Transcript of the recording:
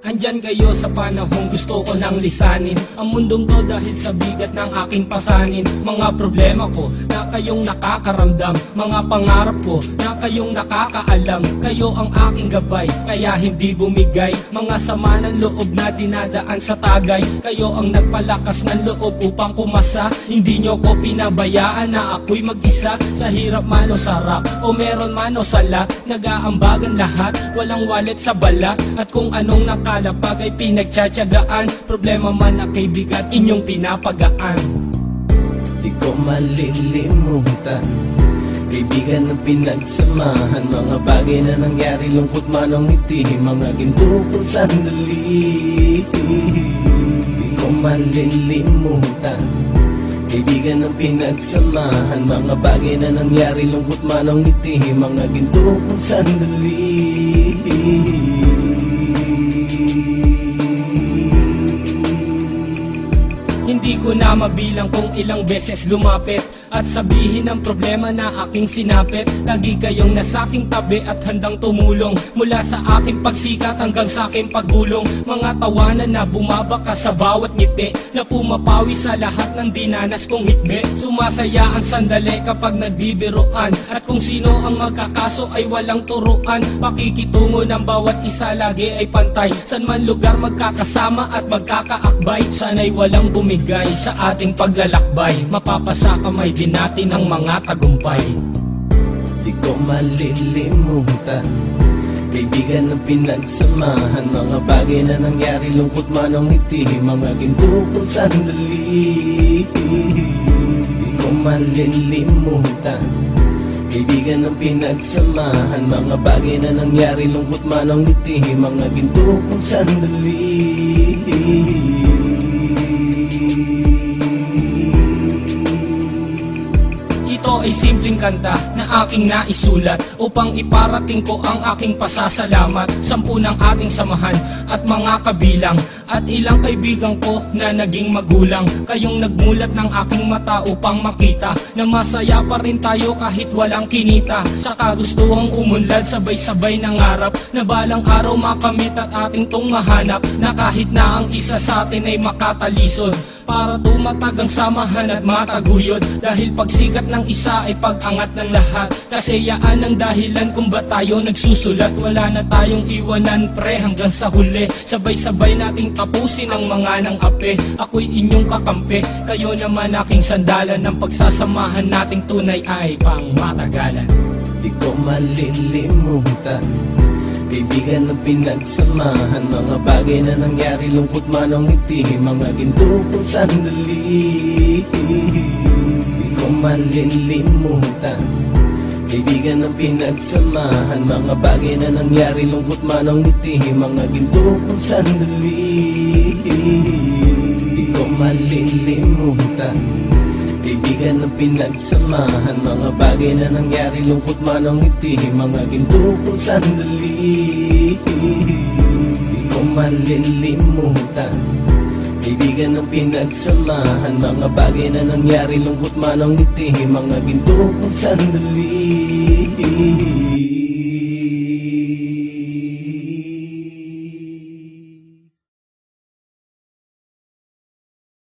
Andyan kayo sa panahong gusto ko nang lisanin ang mundong to dahil sa bigat ng aking pasanin. Mga problema ko na kayong nakakaramdam, mga pangarap ko na kayong nakakaalam. Kayo ang aking gabay, kaya hindi bumigay. Mga sama ng loob na dinadaan sa tagay. Kayo ang nagpalakas ng loob upang kumasa. Hindi nyo ko pinabayaan na ako'y mag-isa. Sa hirap man o sarap, o meron man o sala, nag-aambagan lahat, walang walet sa balat. At kung anong nakalapag ay pinagtsatsagaan, problema man na kay bigat inyong pinapagaan. Di ko malilimutan, kaibigan ng pinagsamahan, mga bagay na nangyari, lungkot man o ngiti, mga ginto kong sandali. Di ko malilimutan, kaibigan ng pinagsamahan, mga bagay na nangyari, lungkot man o ngiti, mga ginto kong sandali. Hindi ko na mabilang kung ilang beses lumapit at sabihin ang problema na aking sinapit. Lagi kayong nasa aking tabi at handang tumulong, mula sa aking pagsikat hanggang sa aking paggulong. Mga tawanan na bumabaka sa bawat ngiti, na pumapawi sa lahat ng dinanas kong hitbe. Sumasaya ang sandali kapag nagbibiroan, at kung sino ang magkakaso ay walang turuan. Pakikitungo ng bawat isa lagi ay pantay, san man lugar magkakasama at magkakaakbay. Sana'y walang bumigay sa ating paglalakbay, mapapasa kamay din natin ang mga tagumpay. Di ko malilimutan, kaibigan ng pinagsamahan, mga bagay na nangyari, lungkot man o ngiti, mga ginto kong sandali. Di ko malilimutan, kaibigan ng pinagsamahan, mga bagay na nangyari, lungkot man o ngiti, mga ginto kong sandali. Ito ay simpleng kanta na aking naisulat upang iparating ko ang aking pasasalamat. 10 ng ating samahan at mga kabilang, at ilang kaibigan ko na naging magulang. Kayong nagmulat ng aking mata upang makita na masaya pa rin tayo kahit walang kinita. Sa kagustuhang umunlad, sabay-sabay nangarap na balang araw makamit at ating tong mahanap, na kahit na ang isa sa atin ay makatalisod, para tumatag ang samahan at mataguyod. Dahil pagsikat ng isa ay pag-angat ng lahat, kasi yaan ang dahilan kung ba tayo nagsusulat. Wala na tayong iwanan pre hanggang sa huli, sabay-sabay nating tapusin ang mga nang ape. Ako'y inyong kakampi, kayo naman aking sandalan, ng pagsasamahan nating tunay ay pang matagalan. Di ko malilimutan, kaibigan ng pinagsamahan, mga bagay na nangyari, lungkot man o ngiti, mga ginto kong sandali. Di ko malilimutan, kaibigan ng pinagsamahan, mga bagay na nangyari, lungkot man o ngiti, mga ginto kong sandali. Di ko malilimutan, kaibigan ng pinagsamahan, mga bagay na nangyari, lungkot man o ngiti, mga ginto kong sandali. Di ko malilimutan, kaibigan ng pinagsamahan, mga bagay na nangyari, lungkot man o ngiti, mga ginto kong sandali.